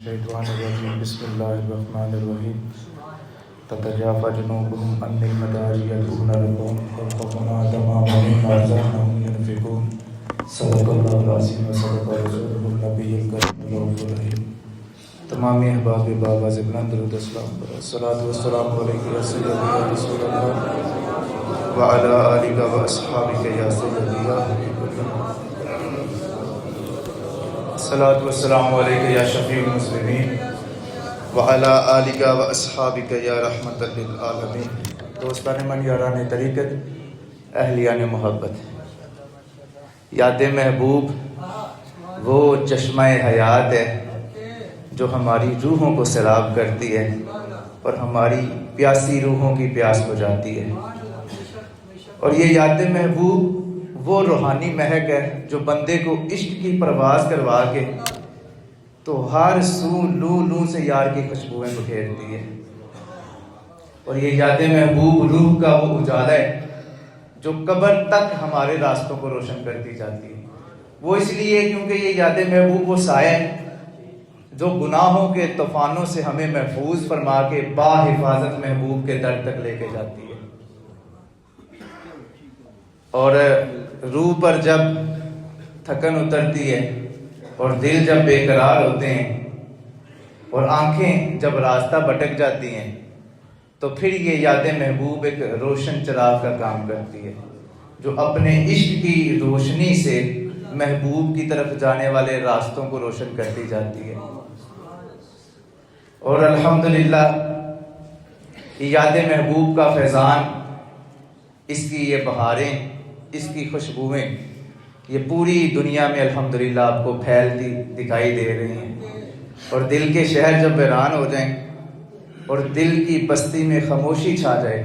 الشیطان الرجیم بسم اللہ الرحمن الرحیم تتجافى جنوبهم عن المضاجع يدعون ربهم خوفا وطمعا ومما رزقناهم ينفقون صدق اللہ العظیم وصدق رسولہ النبی الکریم الرؤوف الرحیم۔ تمام احباب بابا بلند درود السلام پر الصلاۃ والسلام علیک یا سیدی یا رسول اللہ وعلی آلک و اصحابک یا سیدی یا حبیب اللہ۔ الصلاۃ والسلام علیک یا شفیع المسلمین وعلی آلک و اصحابک یا رحمت للعالمین۔ دوستان من، یاران طریقت، اہلیان محبت، یاد محبوب وہ چشمہ حیات ہے جو ہماری روحوں کو سیراب کرتی ہے اور ہماری پیاسی روحوں کی پیاس بجھاتی ہے، اور یہ یاد محبوب وہ روحانی مہک ہے جو بندے کو عشق کی پرواز کروا کے تو ہر سو لو لو سے یار کی خوشبوئیں بکھیرتی ہے، اور یہ یاد محبوب روح کا وہ اجالا ہے جو قبر تک ہمارے راستوں کو روشن کرتی جاتی ہے۔ وہ اس لیے کیونکہ یہ یاد محبوب وہ سایہ ہے جو گناہوں کے طوفانوں سے ہمیں محفوظ فرما کے با حفاظت محبوب کے در تک لے کے جاتی ہے، اور روح پر جب تھکن اترتی ہے اور دل جب بے قرار ہوتے ہیں اور آنکھیں جب راستہ بھٹک جاتی ہیں تو پھر یہ یاد محبوب ایک روشن چراغ کا کام کرتی ہے جو اپنے عشق کی روشنی سے محبوب کی طرف جانے والے راستوں کو روشن کرتی جاتی ہے۔ اور الحمدللہ یاد محبوب کا فیضان، اس کی یہ بہاریں، اس کی خوشبوئیں یہ پوری دنیا میں الحمدللہ آپ کو پھیلتی دکھائی دے رہی ہیں، اور دل کے شہر جب ویران ہو جائیں اور دل کی بستی میں خاموشی چھا جائے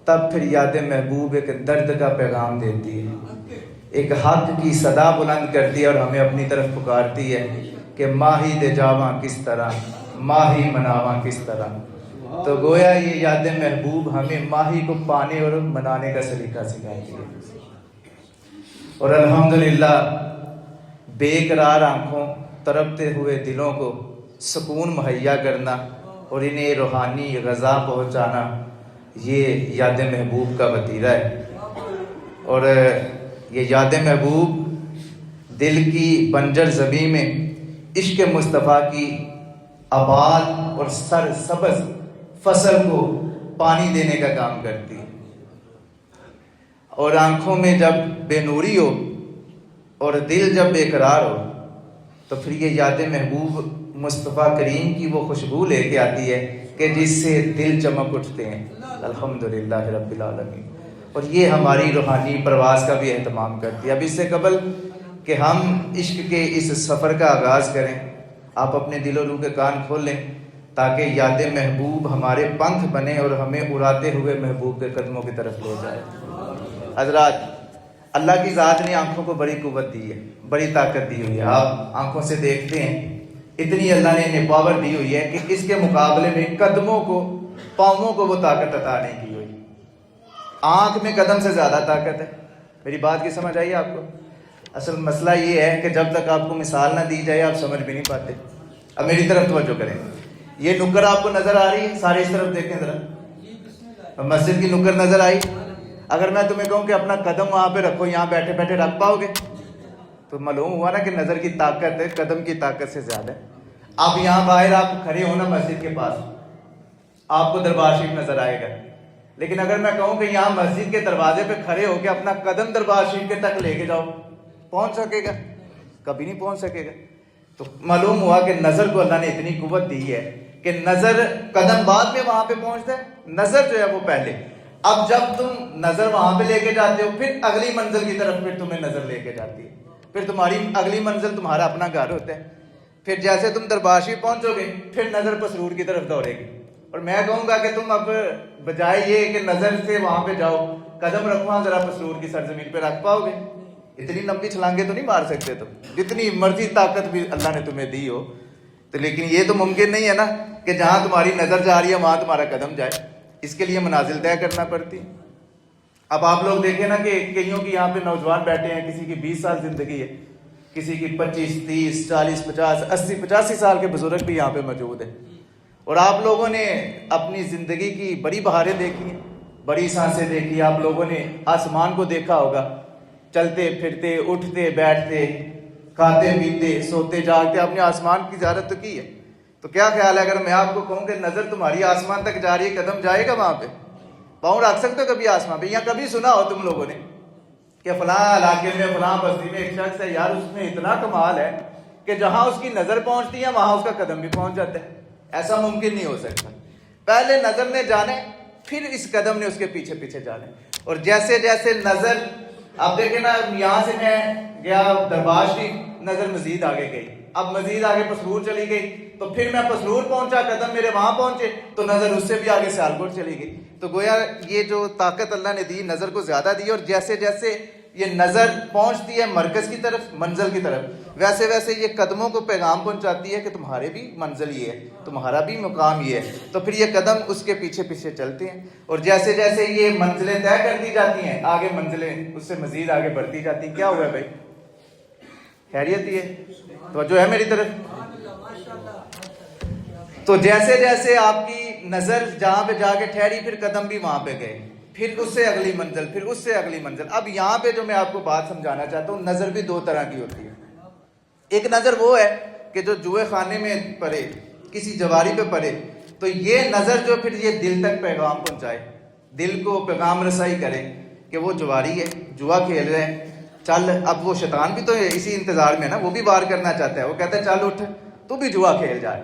تب پھر یاد محبوب ایک درد کا پیغام دیتی ہے، ایک حق کی صدا بلند کرتی ہے اور ہمیں اپنی طرف پکارتی ہے کہ ماہی دے جاواں کس طرح، ماہی مناواں کس طرح۔ تو گویا یہ یاد محبوب ہمیں ماہی کو پانے اور منانے کا سلیقہ سکھاتی ہے، اور الحمدللہ بے قرار آنکھوں، تڑپتے ہوئے دلوں کو سکون مہیا کرنا اور انہیں روحانی غذا پہنچانا یہ یاد محبوب کا وتیرہ ہے۔ اور یہ یاد محبوب دل کی بنجر زمین میں عشق مصطفیٰ کی آباد اور سر سبز فصل کو پانی دینے کا کام کرتی ہے، اور آنکھوں میں جب بے نوری ہو اور دل جب بے قرار ہو تو پھر یہ یاد محبوب مصطفیٰ کریم کی وہ خوشبو لے کے آتی ہے کہ جس سے دل چمک اٹھتے ہیں الحمدللہ رب العالمین، اور یہ ہماری روحانی پرواز کا بھی اہتمام کرتی ہے۔ اب اس سے قبل کہ ہم عشق کے اس سفر کا آغاز کریں، آپ اپنے دل و روح کے کان کھول لیں تاکہ یاد محبوب ہمارے پنکھ بنے اور ہمیں اڑاتے ہوئے محبوب کے قدموں کی طرف لے جائے۔ حضرات، اللہ کی ذات نے آنکھوں کو بڑی قوت دی ہے، بڑی طاقت دی ہوئی ہے۔ آپ آنکھوں سے دیکھتے ہیں، اتنی اللہ نے انہیں پاور دی ہوئی ہے کہ اس کے مقابلے میں قدموں کو، پاؤں کو وہ طاقت عطا نہیں کی ہوئی۔ آنکھ میں قدم سے زیادہ طاقت ہے۔ میری بات کی سمجھ آئی آپ کو؟ اصل مسئلہ یہ ہے کہ جب تک آپ کو مثال نہ دی جائے آپ سمجھ بھی نہیں پاتے۔ اب میری طرف توجہ کریں، یہ نکر آپ کو نظر آ رہی ہے، سارے اس طرف دیکھیں ذرا، مسجد کی نکر نظر آئی؟ اگر میں تمہیں کہوں کہ اپنا قدم وہاں پہ رکھو، یہاں بیٹھے بیٹھے رکھ پاؤ گے؟ تو معلوم ہوا نا کہ نظر کی طاقت ہے قدم کی طاقت سے زیادہ ہے۔ اب یہاں باہر آپ کھڑے ہو نا مسجد کے پاس، آپ کو دربار شریف نظر آئے گا، لیکن اگر میں کہوں کہ یہاں مسجد کے دروازے پہ کھڑے ہو کے اپنا قدم دربار شریف کے تک لے کے جاؤ، پہنچ سکے گا؟ کبھی نہیں پہنچ سکے گا۔ تو معلوم ہوا کہ نظر کو اللہ نے اتنی قوت دی ہے کہ نظر، قدم بعد میں وہاں پہ پہنچتا ہے، نظر جو ہے وہ پہلے۔ اب جب تم نظر وہاں پہ لے کے جاتے ہو پھر اگلی منزل کی طرف پھر تمہیں نظر لے کے جاتی ہے، پھر تمہاری اگلی منزل تمہارا اپنا گھر ہوتا ہے، پھر جیسے تم دربار شریف پہنچو گے پھر نظر پسرور کی طرف دوڑے گی، اور میں کہوں گا کہ تم اب بجائے یہ کہ نظر سے وہاں پہ جاؤ، قدم رکھو ذرا پسرور کی سرزمین پہ، رکھ پاؤ گے؟ اتنی لمبی چھلانگیں تو نہیں مار سکتے تم، جتنی مرضی طاقت بھی اللہ نے تمہیں دی ہو تو، لیکن یہ تو ممکن نہیں ہے نا کہ جہاں تمہاری نظر جا رہی ہے وہاں تمہارا قدم جائے، اس کے لیے منازل طے کرنا پڑتی۔ اب آپ لوگ دیکھیں نا کہ کئیوں کی یہاں پہ نوجوان بیٹھے ہیں، کسی کی 20 سال زندگی ہے، کسی کی 25 30 40 50 80 85 سال کے بزرگ بھی یہاں پہ موجود ہیں. اور آپ لوگوں نے اپنی زندگی کی بڑی بہاریں دیکھی ہیں, بڑی سانسیں دیکھی. آپ لوگوں نے آسمان کو دیکھا ہوگا, چلتے پھرتے اٹھتے بیٹھتے کھاتے پیتے سوتے جاگتے آپ نے آسمان کی زیارت تو کی ہے. تو کیا خیال ہے اگر میں آپ کو کہوں کہ نظر تمہاری آسمان تک جا رہی ہے, قدم جائے گا وہاں پہ؟ پاؤں رکھ سکتے ہو کبھی آسمان پہ؟ یا کبھی سنا ہو تم لوگوں نے کہ فلاں علاقے میں فلاں بستی میں ایک شخص ہے یار, اس میں اتنا کمال ہے کہ جہاں اس کی نظر پہنچتی ہے وہاں اس کا قدم بھی پہنچ جاتا ہے؟ ایسا ممکن نہیں ہو سکتا. پہلے نظر نے جانے, پھر اس قدم نے اس کے پیچھے پیچھے جانے. اور جیسے جیسے نظر, آپ دیکھیں نا, یہاں سے میں گیا دربار شریف, نظر مزید آگے گئی, اب مزید آگے پسرور چلی گئی, تو پھر میں پسرور پہنچا, قدم میرے وہاں پہنچے, تو نظر اس سے بھی آگے سیالکوٹ چلی گئی. تو گویا یہ جو طاقت اللہ نے دی, نظر کو زیادہ دی. اور جیسے جیسے یہ نظر پہنچتی ہے مرکز کی طرف, منزل کی طرف, ویسے ویسے یہ قدموں کو پیغام پہنچاتی ہے کہ تمہارے بھی منزل یہ ہے, تمہارا بھی مقام یہ ہے. تو پھر یہ قدم اس کے پیچھے پیچھے چلتے ہیں. اور جیسے جیسے یہ منزلیں طے کر دی جاتی ہیں, آگے منزلیں اس سے مزید آگے بڑھتی جاتی ہیں. کیا ہوا ہے بھائی, خیریت ہی ہے؟ تو جو ہے میری طرف. تو جیسے جیسے آپ کی نظر جہاں پہ جا کے ٹھہری, پھر قدم بھی وہاں پہ گئے, پھر اس سے اگلی منزل, پھر اس سے اگلی منزل. اب یہاں پہ جو میں آپ کو بات سمجھانا چاہتا ہوں, نظر بھی دو طرح کی ہوتی ہے. ایک نظر وہ ہے کہ جو جوئے خانے میں پڑے, کسی جواری پہ پڑے, تو یہ نظر جو پھر یہ دل تک پیغام پہنچائے, دل کو پیغام رسائی کرے کہ وہ جواری ہے, جوا کھیل رہے ہیں, چل. اب وہ شیطان بھی تو اسی انتظار میں ہے نا, وہ بھی وار کرنا چاہتا ہے, وہ کہتا ہے چل اٹھ تو بھی جوا کھیل جا.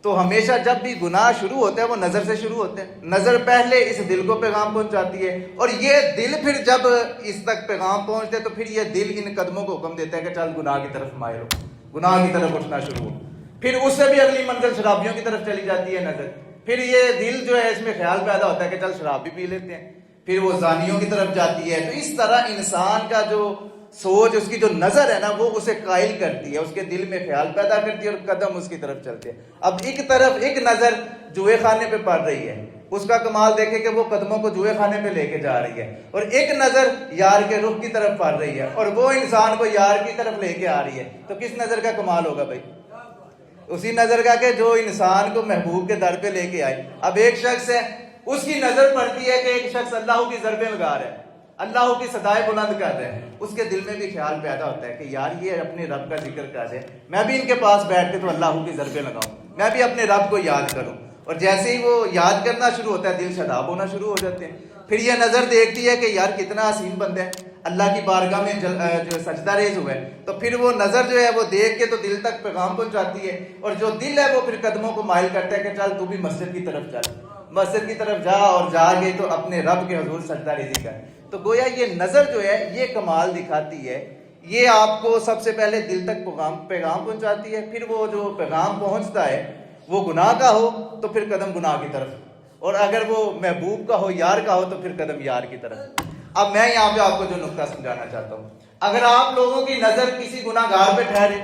تو ہمیشہ جب بھی گناہ شروع ہوتا ہے وہ نظر سے شروع ہوتے ہیں. نظر پہلے اس دل کو پیغام پہنچاتی ہے, اور یہ دل پھر جب اس تک پیغام پہنچتے ہے تو پھر یہ دل ان قدموں کو حکم دیتا ہے کہ چل گناہ کی طرف مائل ہو, گناہ کی طرف اٹھنا شروع ہو. پھر اس سے بھی اگلی منزل شرابیوں کی طرف چلی جاتی ہے نظر. پھر یہ دل جو ہے اس میں خیال پیدا ہوتا ہے کہ چل شراب بھی پی لیتے ہیں. پھر وہ زانیوں کی طرف جاتی ہے. تو اس طرح انسان کا جو سوچ, اس کی جو نظر ہے نا, وہ اسے قائل کرتی ہے, اس کے دل میں خیال پیدا کرتی ہے, اور قدم اس کی طرف چلتے ہیں. اب ایک طرف ایک نظر جوئے خانے پہ پڑ رہی ہے, اس کا کمال دیکھے کہ وہ قدموں کو جوئے خانے پہ لے کے جا رہی ہے. اور ایک نظر یار کے رخ کی طرف پڑ رہی ہے, اور وہ انسان کو یار کی طرف لے کے آ رہی ہے. تو کس نظر کا کمال ہوگا بھائی؟ اسی نظر کا کہ جو انسان کو محبوب کے در پہ لے کے آئے. اب ایک شخص ہے, اس کی نظر پڑتی ہے کہ ایک شخص اللہ کی ضربیں لگا رہا ہے, اللہ کی صدائیں بلند کر رہے ہیں. اس کے دل میں بھی خیال پیدا ہوتا ہے کہ یار یہ اپنے رب کا ذکر کر رہے ہیں, میں بھی ان کے پاس بیٹھ کے تو اللہ کی ضربیں لگاؤں, میں بھی اپنے رب کو یاد کروں. اور جیسے ہی وہ یاد کرنا شروع ہوتا ہے, دل شاداب ہونا شروع ہو جاتے ہیں. پھر یہ نظر دیکھتی ہے کہ یار کتنا حسین بندہ ہے, اللہ کی بارگاہ میں جو سجدہ ریز ہوا ہے. تو پھر وہ نظر جو ہے وہ دیکھ کے تو دل تک پیغام پہنچاتی ہے, اور جو دل ہے وہ پھر قدموں کو مائل کرتا ہے کہ چل تو بھی مسجد کی طرف چل, مسجد کی طرف جا, اور جا کے تو اپنے رب کے حضور سجدہ ریزی کر. تو گویا یہ نظر جو ہے یہ کمال دکھاتی ہے. یہ آپ کو سب سے پہلے دل تک پیغام پہنچاتی ہے. پھر وہ جو پیغام پہنچتا ہے وہ گناہ کا ہو تو پھر قدم گناہ کی طرف, اور اگر وہ محبوب کا ہو, یار کا ہو, تو پھر قدم یار کی طرف. اب میں یہاں پہ آپ کو جو نقطہ سمجھانا چاہتا ہوں, اگر آپ لوگوں کی نظر کسی گناہ گار پہ ٹھہرے,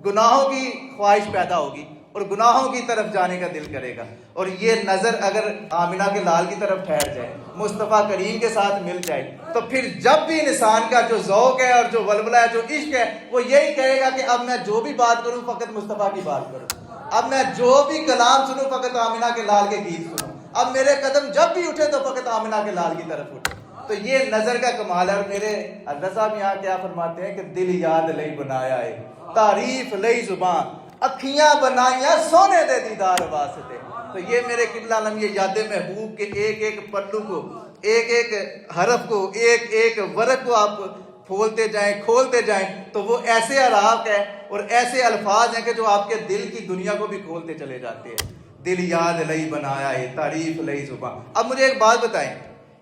گناہوں کی خواہش پیدا ہوگی اور گناہوں کی طرف جانے کا دل کرے گا. اور یہ نظر اگر آمنہ کے لال کی طرف ٹھہر جائے, مصطفیٰ کریم کے ساتھ مل جائے, تو پھر جب بھی انسان کا جو ذوق ہے اور جو ولولہ ہے, جو عشق ہے, وہ یہی کہے گا کہ اب میں جو بھی بات کروں فقط مصطفیٰ کی بات کروں, اب میں جو بھی کلام سنوں فقط آمنہ کے لال کے گیت سنوں, اب میرے قدم جب بھی اٹھے تو فقط آمنہ کے لال کی طرف اٹھے. تو یہ نظر کا کمال ہے. اور میرے حضرت صاحب یہاں کیا فرماتے ہیں کہ دل یاد لئی بنایا ہے, تعریف لئی زبان, اکھیاں بنائیاں سونے دے دیدار واسطے. تو یہ میرے قبلہ عالم, یہ یاد محبوب کے ایک ایک پلو کو, ایک ایک حرف کو, ایک ایک ورق کو آپ کھولتے جائیں کھولتے جائیں, تو وہ ایسے اراق ہے اور ایسے الفاظ ہیں کہ جو آپ کے دل کی دنیا کو بھی کھولتے چلے جاتے ہیں. دل یاد لئی بنایا ہے, تعریف لئی زبان. اب مجھے ایک بات بتائیں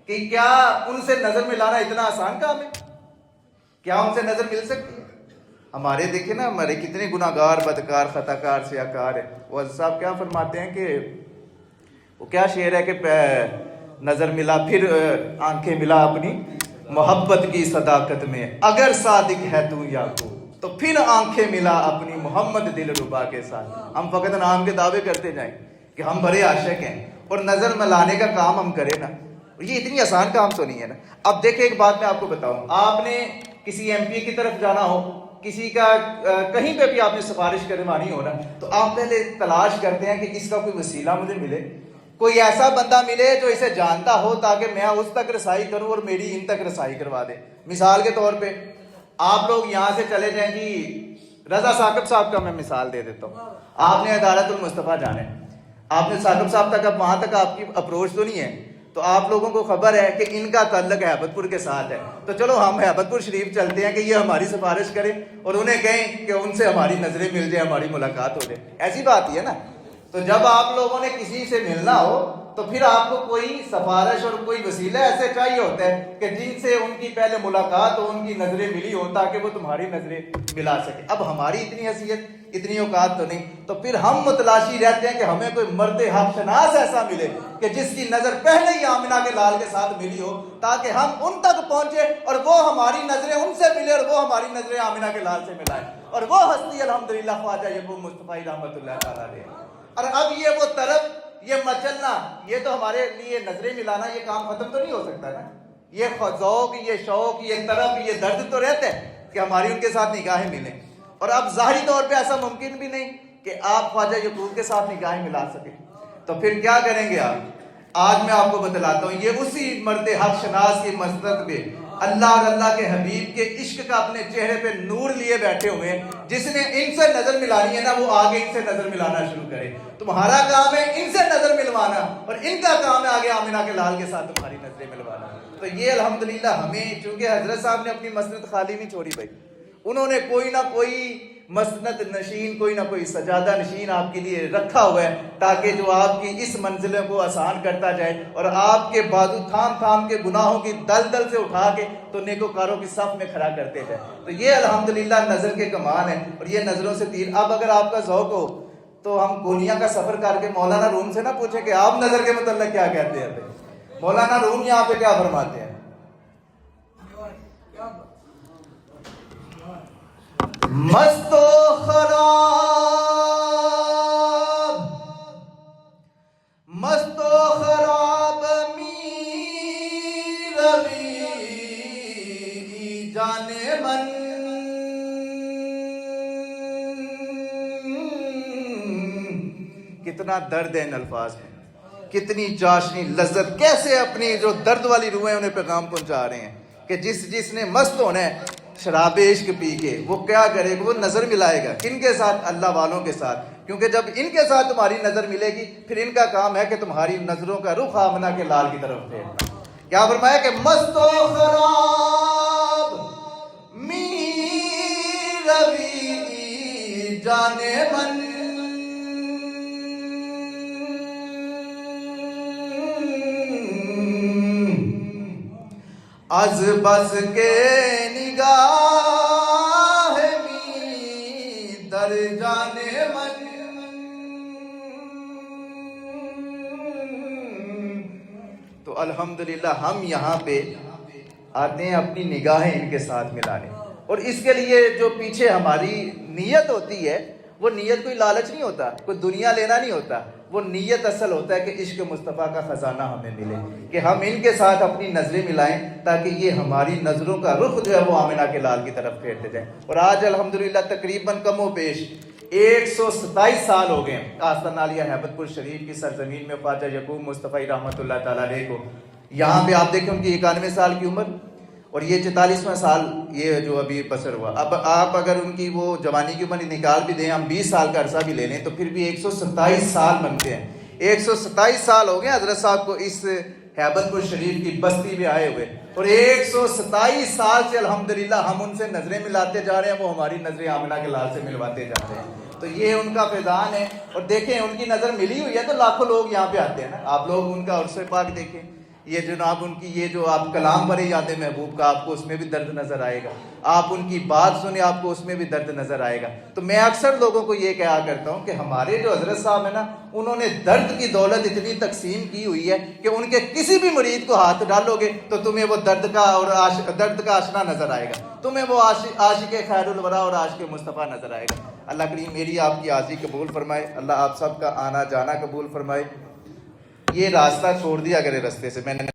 کہ کیا ان سے نظر ملانا اتنا آسان کام ہے؟ کیا ان سے نظر مل سکتی ہے؟ ہمارے دیکھیں نا, ہمارے کتنے گناہگار, بدکار, خطاکار, سیاکار ہیں. وہ صاحب کیا فرماتے ہیں کہ وہ کیا شعر ہے کہ نظر ملا پھر آنکھیں ملا اپنی محبت کی صداقت میں, اگر صادق ہے تو یعقوب تو پھر آنکھیں ملا اپنی محمد دل ربا کے ساتھ. ہم فقط نام کے دعوے کرتے جائیں کہ ہم بڑے عاشق ہیں, اور نظر ملانے کا کام ہم کریں نا, یہ اتنی آسان کام تو نہیں ہے نا. اب دیکھیں ایک بات میں آپ کو بتاؤں, آپ نے کسی ایم پی کی طرف جانا ہو کسی کا کہیں پہ بھی آپ نے سفارش کروانی ہو نا تو آپ پہلے تلاش کرتے ہیں کہ اس کا کوئی وسیلہ مجھے ملے، کوئی ایسا بندہ ملے جو اسے جانتا ہو تاکہ میں اس تک رسائی کروں اور میری ان تک رسائی کروا دے۔ مثال کے طور پہ آپ لوگ یہاں سے چلے جائیں جی، رضا ثاقب صاحب کا میں مثال دے دیتا ہوں، آپ نے عدالت المصطفیٰ جانا ہے، آپ نے ثاقب صاحب تک، اب وہاں تک آپ کی اپروچ تو نہیں ہے، تو آپ لوگوں کو خبر ہے کہ ان کا تعلق ہیبت پور کے ساتھ ہے، تو چلو ہم ہیبت پور شریف چلتے ہیں کہ یہ ہماری سفارش کریں اور انہیں کہیں کہ ان سے ہماری نظریں مل جائیں، ہماری ملاقات ہو جائے، ایسی بات ہی ہے نا۔ تو جب آپ لوگوں نے کسی سے ملنا ہو تو پھر آپ کو کوئی سفارش اور کوئی وسیلہ ایسے چاہیے ہوتا ہے کہ جن سے ان کی پہلے ملاقات ہو، ان کی نظریں ملی ہو تاکہ وہ تمہاری نظریں ملا سکے۔ اب ہماری اتنی حیثیت، اتنی اوقات تو نہیں، تو پھر ہم متلاشی رہتے ہیں کہ ہمیں کوئی مرد حق شناس ایسا ملے کہ جس کی نظر پہلے ہی آمنہ کے لال کے ساتھ ملی ہو تاکہ ہم ان تک پہنچے اور وہ ہماری نظریں ان سے ملے اور وہ ہماری نظریں آمنہ کے لال سے ملائیں، اور وہ ہستی الحمدللہ خواجہ یعقوب مصطفی رحمۃ اللہ تعالیٰ علیہ۔ اور اب یہ وہ طرف، یہ مچلنا، یہ تو ہمارے لیے نظریں ملانا یہ کام ختم تو نہیں ہو سکتا نا، یہ ذوق، یہ شوق، یہ طرف، یہ درد تو رہتا ہے کہ ہماری ان کے ساتھ نگاہیں ملیں، اور اب ظاہری طور پہ ایسا ممکن بھی نہیں کہ آپ خواجہ یعقوب کے ساتھ نگاہیں ملا سکیں، تو پھر کیا کریں گے آپ؟ آج میں آپ کو بتلاتا ہوں، یہ اسی مرد حق شناس کی مسند پہ اللہ اور اللہ کے حبیب کے عشق کا اپنے چہرے پہ نور لیے بیٹھے ہوئے ہیں، جس نے ان سے نظر ملانی ہے نا وہ آگے ان سے نظر ملانا شروع کرے۔ تمہارا کام ہے ان سے نظر ملوانا اور ان کا کام ہے آگے آمنہ کے لال کے ساتھ تمہاری نظریں ملوانا۔ تو یہ الحمدللہ ہمیں، چونکہ حضرت صاحب نے اپنی مسند خالی نہیں چھوڑی بھائی، انہوں نے کوئی نہ کوئی مسند نشین، کوئی نہ کوئی سجادہ نشین آپ کے لیے رکھا ہوا ہے تاکہ جو آپ کی اس منزلوں کو آسان کرتا جائے اور آپ کے بازو تھام تھام کے گناہوں کی دل سے اٹھا کے تو نیکوکاروں کی صف میں کھڑا کرتے جائے۔ تو یہ الحمدللہ نظر کے کمال ہیں، اور یہ نظروں سے تیر۔ اب اگر آپ کا ذوق ہو تو ہم کونیا کا سفر کر کے مولانا روم سے نہ پوچھیں کہ آپ نظر کے متعلق کیا کہتے ہیں۔ مولانا روم یہاں پہ کیا فرماتے ہیں؟ مست و خراب، مست و خراب می روی جانے من، کتنا درد ہے ان الفاظ میں، کتنی چاشنی لذت، کیسے اپنی جو درد والی روحیں انہیں پیغام پہنچا رہے ہیں کہ جس نے مست ہونا ہے شراب عشق پی کے، وہ کیا کرے گا؟ وہ نظر ملائے گا کن کے ساتھ؟ اللہ والوں کے ساتھ، کیونکہ جب ان کے ساتھ تمہاری نظر ملے گی پھر ان کا کام ہے کہ تمہاری نظروں کا رخ آمنہ کے لال کی طرف پھیرنا۔ کیا فرمایا کہ مست و خراب می روی جانے من، از بس کے نگاہ می در جانے من، تو الحمدللہ ہم یہاں پہ آتے ہیں اپنی نگاہیں ان کے ساتھ ملانے، اور اس کے لیے جو پیچھے ہماری نیت ہوتی ہے وہ نیت کوئی لالچ نہیں ہوتا، کوئی دنیا لینا نہیں ہوتا، وہ نیت اصل ہوتا ہے کہ عشق مصطفیٰ کا خزانہ ہمیں ملے، کہ ہم ان کے ساتھ اپنی نظریں ملائیں تاکہ یہ ہماری نظروں کا رخ جو ہے وہ آمنہ کے لال کی طرف پھیرتے جائیں۔ اور آج الحمدللہ تقریباً کم و بیش 127 سال ہو گئے آستان عالیہ ہیبت پور شریف کی سرزمین میں خواجہ یعقوب مصطفی رحمۃ اللہ تعالیٰ علیہ کو، یہاں پہ آپ دیکھیں ان کی 91 سال کی عمر اور یہ 44واں سال یہ جو ابھی بسر ہوا۔ اب آپ اگر ان کی وہ جوانی کی عمر نکال بھی دیں، ہم 20 سال کا عرصہ بھی لے لیں تو پھر بھی 127 سال بنتے ہیں۔ 127 سال ہو گئے حضرت صاحب کو اس ہیبت پور شریف کی بستی میں آئے ہوئے، اور 127 سال سے الحمدللہ ہم ان سے نظریں ملاتے جا رہے ہیں، وہ ہماری نظریں آمنہ کے لال سے ملواتے جا رہے ہیں۔ تو یہ ان کا فیضان ہے، اور دیکھیں ان کی نظر ملی ہوئی ہے تو لاکھوں لوگ یہاں پہ آتے ہیں نا۔ آپ لوگ ان کا عرصہ پاک دیکھیں، یہ جناب ان کی یہ جو آپ کلام پڑھے یاد محبوب کا، آپ کو اس میں بھی درد نظر آئے گا، آپ ان کی بات سنیں آپ کو اس میں بھی درد نظر آئے گا۔ تو میں اکثر لوگوں کو یہ کہا کرتا ہوں کہ ہمارے جو حضرت صاحب ہیں نا، انہوں نے درد کی دولت اتنی تقسیم کی ہوئی ہے کہ ان کے کسی بھی مرید کو ہاتھ ڈالو گے تو تمہیں وہ درد کا اور درد کا آشنا نظر آئے گا، تمہیں وہ عاشق خیر الورا اور عاشق مصطفیٰ نظر آئے گا۔ اللہ کریم میری آپ کی حاضری قبول فرمائے، اللہ آپ سب کا آنا جانا قبول فرمائے۔ یہ راستہ چھوڑ دیا کرے رستے سے، میں نے